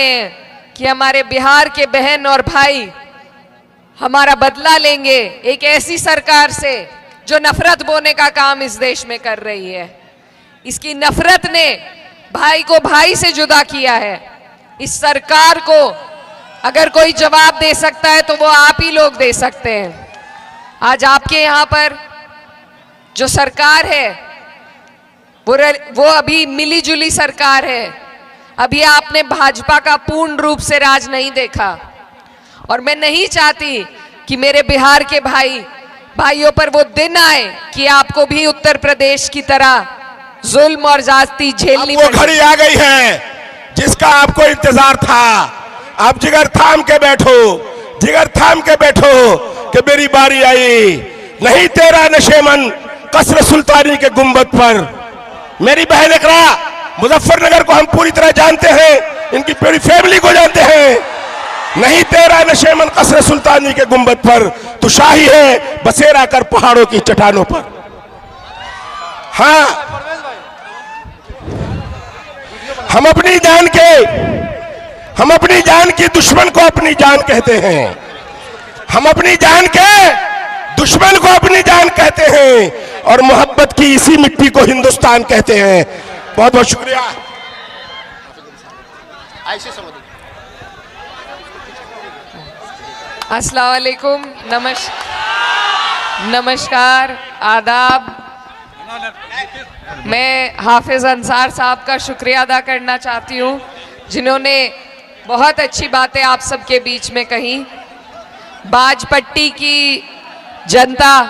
रहे हैं कि हमारे बिहार के बहन और भाई हमारा बदला लेंगे एक ऐसी सरकार से जो नफरत बोने का काम इस देश में कर रही है। इसकी नफरत ने भाई को भाई से जुदा किया है। इस सरकार को अगर कोई जवाब दे सकता है तो वो आप ही लोग दे सकते हैं। आज आपके यहाँ पर जो सरकार है वो अभी मिली जुली सरकार है। अभी आपने भाजपा का पूर्ण रूप से राज नहीं देखा और मैं नहीं चाहती कि मेरे बिहार के भाइयों पर वो दिन आए कि आपको भी उत्तर प्रदेश की तरह जुल्म और जाति झेलनी पड़े। वो घड़ी आ गई है जिसका आपको इंतजार था। आप जिगर थाम के बैठो, जिगर थाम के बैठो कि मेरी बारी आई। नहीं तेरा नशेमन कसर सुल्तानी के गुंबद पर। मेरी बहन इकरा, मुजफ्फरनगर को हम पूरी तरह जानते हैं, इनकी पूरी फैमिली को जानते हैं। नहीं तेरा नशेमन कसर सुल्तानी के गुंबद पर, तो शाही है बसेरा कर पहाड़ों की चट्टानों पर। हाँ, हम अपनी जान के दुश्मन को अपनी जान कहते हैं। हम अपनी जान के दुश्मन को अपनी जान कहते हैं और मोहब्बत की इसी मिट्टी को हिंदुस्तान कहते हैं। बहुत बहुत शुक्रिया। अस्सलाम वालेकुम, नमस्कार, आदाब। मैं हाफिज अंसार साहब का शुक्रिया अदा करना चाहती हूँ जिन्होंने बहुत अच्छी बातें आप सबके बीच में कही। बाजपट्टी की जनता,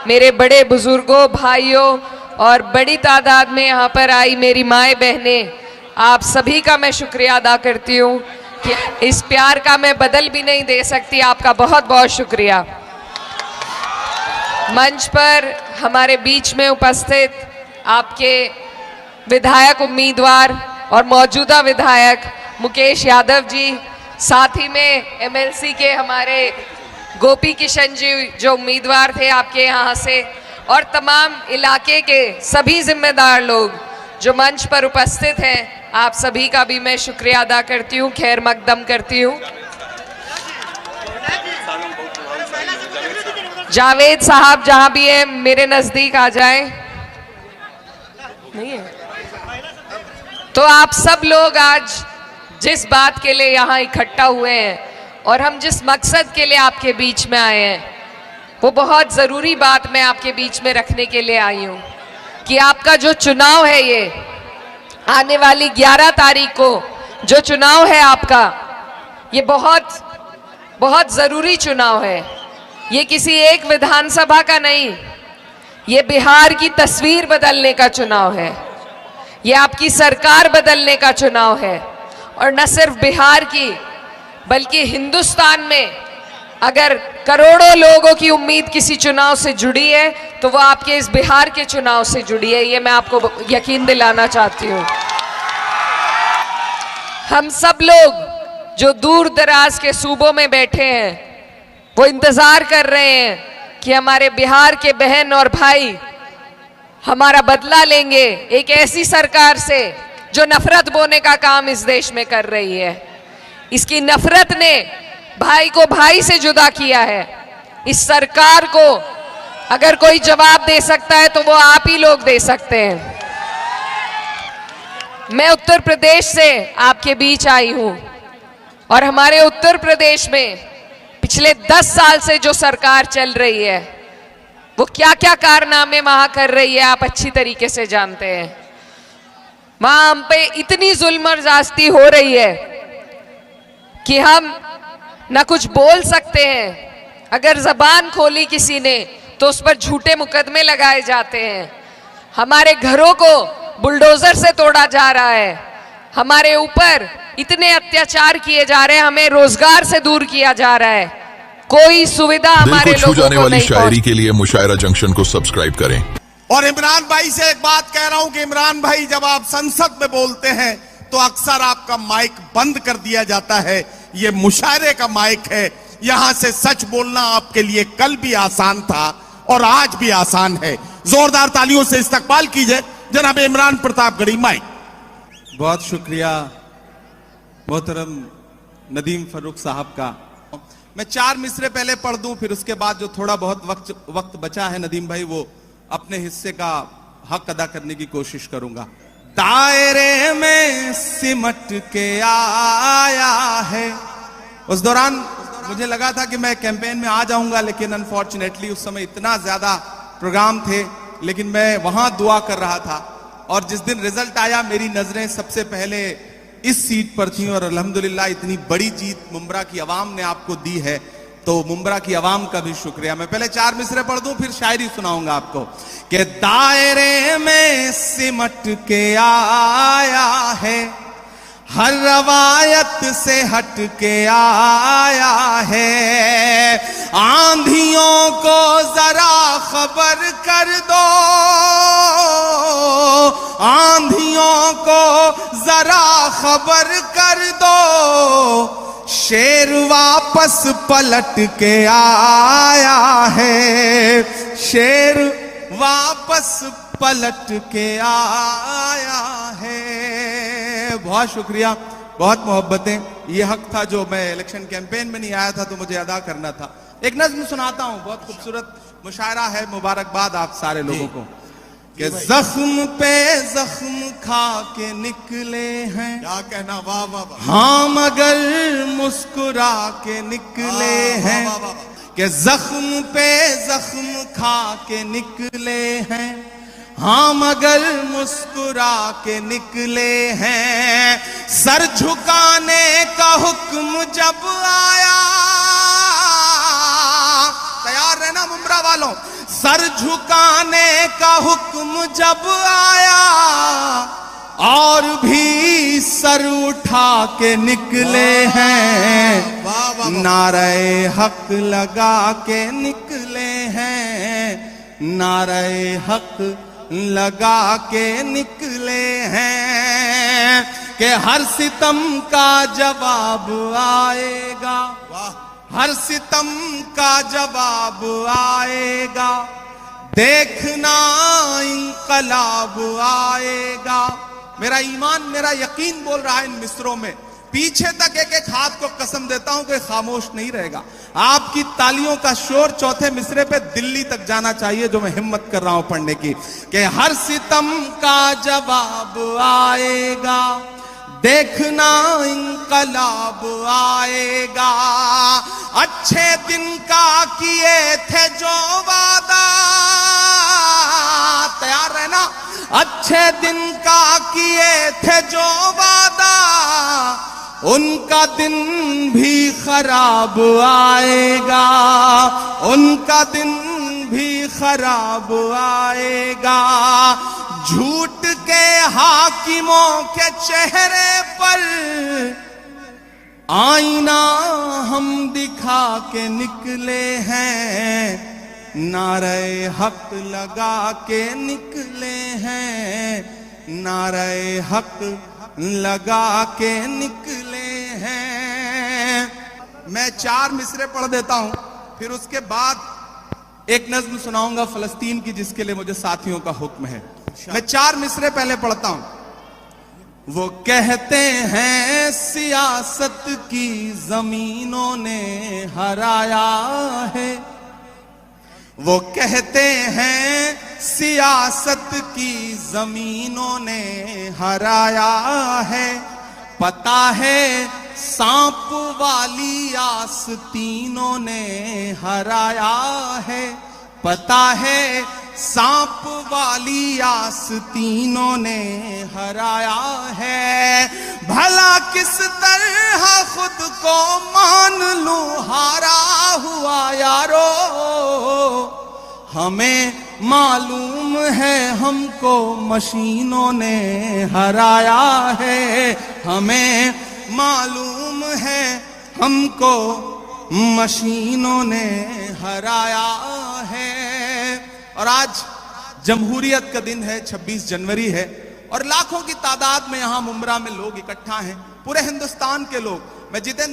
मेरे बड़े बुजुर्गों, भाइयों और बड़ी तादाद में यहाँ पर आई मेरी माएँ बहनें, आप सभी का मैं शुक्रिया अदा करती हूँ कि इस प्यार का मैं बदल भी नहीं दे सकती। आपका बहुत बहुत शुक्रिया। मंच पर हमारे बीच में उपस्थित आपके विधायक उम्मीदवार और मौजूदा विधायक मुकेश यादव जी, साथ ही में एमएलसी के हमारे गोपी किशन जी जो उम्मीदवार थे आपके यहाँ से, और तमाम इलाके के सभी जिम्मेदार लोग जो मंच पर उपस्थित हैं, आप सभी का भी मैं शुक्रिया अदा करती हूँ, खैर मकदम करती हूँ। जावेद साहब जहाँ भी है मेरे नज़दीक आ जाएं। नहीं है तो आप सब लोग आज जिस बात के लिए यहाँ इकट्ठा हुए हैं और हम जिस मकसद के लिए आपके बीच में आए हैं, वो बहुत ज़रूरी बात मैं आपके बीच में रखने के लिए आई हूँ कि आपका जो चुनाव है, ये आने वाली 11 तारीख को जो चुनाव है आपका, ये बहुत बहुत ज़रूरी चुनाव है। ये किसी एक विधानसभा का नहीं, ये बिहार की तस्वीर बदलने का चुनाव है। ये आपकी सरकार बदलने का चुनाव है और न सिर्फ बिहार की बल्कि हिंदुस्तान में अगर करोड़ों लोगों की उम्मीद किसी चुनाव से जुड़ी है तो वो आपके इस बिहार के चुनाव से जुड़ी है। ये मैं आपको यकीन दिलाना चाहती हूँ। हम सब लोग जो दूर दराज के सूबों में बैठे हैं वो इंतजार कर रहे हैं कि हमारे बिहार के बहन और भाई हमारा बदला लेंगे एक ऐसी सरकार से जो नफरत बोने का काम इस देश में कर रही है। इसकी नफरत ने भाई को भाई से जुदा किया है। इस सरकार को अगर कोई जवाब दे सकता है तो वो आप ही लोग दे सकते हैं। मैं उत्तर प्रदेश से आपके बीच आई हूं और हमारे उत्तर प्रदेश में पिछले 10 साल से जो सरकार चल रही है वो क्या क्या कारनामे वहां कर रही है आप अच्छी तरीके से जानते हैं। वहां हम पे इतनी जुल्म और जास्ती हो रही है कि हम ना कुछ बोल सकते हैं। अगर जबान खोली किसी ने तो उस पर झूठे मुकदमे लगाए जाते हैं। हमारे घरों को बुलडोजर से तोड़ा जा रहा है। हमारे ऊपर इतने अत्याचार किए जा रहे हैं, हमें रोजगार से दूर किया जा रहा है। कोई सुविधा हमारे लोगों को जाने वाली शायरी के लिए मुशायरा जंक्शन को सब्सक्राइब करें। और इमरान भाई से एक बात कह रहा हूं कि इमरान भाई, जब आप संसद में बोलते हैं तो अक्सर आपका माइक बंद कर दिया जाता है। ये मुशायरे का माइक है। यहां से सच बोलना आपके लिए कल भी आसान था और आज भी आसान है। जोरदार तालियों से इस्तकबाल कीजिए जनाब इमरान प्रताप गढ़ी। माइक। बहुत शुक्रिया मोहतरम नदीम फर्रुख साहब का मैं 4 मिसरे पहले पढ़ दूं, फिर उसके बाद जो थोड़ा बहुत वक्त बचा है नदीम भाई, वो अपने हिस्से का हक अदा करने की कोशिश करूंगा। दायरे में सिमट के आया है। उस दौरान मुझे लगा था कि मैं कैंपेन में आ जाऊंगा, लेकिन अनफॉर्चुनेटली उस समय इतना ज्यादा प्रोग्राम थे, लेकिन मैं वहां दुआ कर रहा था। और जिस दिन रिजल्ट आया मेरी नजरें सबसे पहले इस सीट पर थी, और अल्हम्दुलिल्लाह इतनी बड़ी जीत मुंब्रा की आवाम ने आपको दी है, तो मुंब्रा की आवाम का भी शुक्रिया। मैं पहले 4 मिसरे पढ़ दूं, फिर शायरी सुनाऊंगा आपको कि दायरे में सिमट के आया है, हर रवायत से हट के आया है। आंधियों को जरा खबर कर दो, आंधियों को जरा खबर कर दो, शेर वापस पलट के आया है, शेर वापस पलट के आया है। बहुत शुक्रिया, बहुत मोहब्बतें। ये हक था जो मैं इलेक्शन कैंपेन में नहीं आया था, तो मुझे अदा करना था। एक नज़्म सुनाता हूं, बहुत खूबसूरत मुशायरा है। मुबारकबाद आप सारे लोगों को कि जख्म पे जख्म खा के निकले हैं, क्या कहना, वाह वाह वाह, हाँ मगर मुस्कुरा के निकले हैं, कि जख्म पे जख्म खा के निकले हैं, हाँ मगर मुस्कुरा के निकले हैं। सर झुकाने का हुक्म जब आया, तैयार रहना मुंब्रा वालों, सर झुकाने का हुक्म जब आया, और भी सर उठा के निकले हैं, नारे हक लगा के निकले हैं, नारे हक लगा के निकले हैं, कि हर सितम का जवाब आएगा, हर सितम का जवाब आएगा, देखना इंकलाब आएगा। मेरा ईमान, मेरा यकीन बोल रहा है इन मिसरों में, पीछे तक एक एक हाथ को कसम देता हूं कि खामोश नहीं रहेगा। आपकी तालियों का शोर चौथे मिसरे पे दिल्ली तक जाना चाहिए, जो मैं हिम्मत कर रहा हूं पढ़ने की, कि हर सितम का जवाब आएगा, देखना इंकलाब आएगा। अच्छे दिन का किए थे जो वादा, तैयार रहना, अच्छे दिन का किए थे जो वादा, उनका दिन भी खराब आएगा, उनका दिन भी खराब आएगा। झूठ के हाकिमों के चेहरे पर आईना हम दिखा के निकले हैं, नारे हक लगा के निकले हैं, नारे हक लगा के निकले हैं। मैं 4 मिसरे पढ़ देता हूं, फिर उसके बाद एक नज्म सुनाऊंगा फलस्तीन की, जिसके लिए मुझे साथियों का हुक्म है। मैं 4 मिसरे पहले पढ़ता हूं। वो कहते हैं सियासत की जमीनों ने हराया है, वो कहते हैं सियासत की जमीनों ने हराया है। पता है सांप वाली आस्तीनों ने हराया है, पता है सांप वाली आस्तीनों ने हराया है। भला किस तरह खुद को मान लूं हारा हुआ यारो, हमें मालूम है हमको मशीनों ने हराया है, हमें मालूम है हमको मशीनों ने हराया है। और आज जमहूरियत का दिन है, 26 जनवरी है, और लाखों की तादाद में यहां मुंब्रा में लोग इकट्ठा हैं, पूरे हिंदुस्तान के लोग। मैं जितेंद्र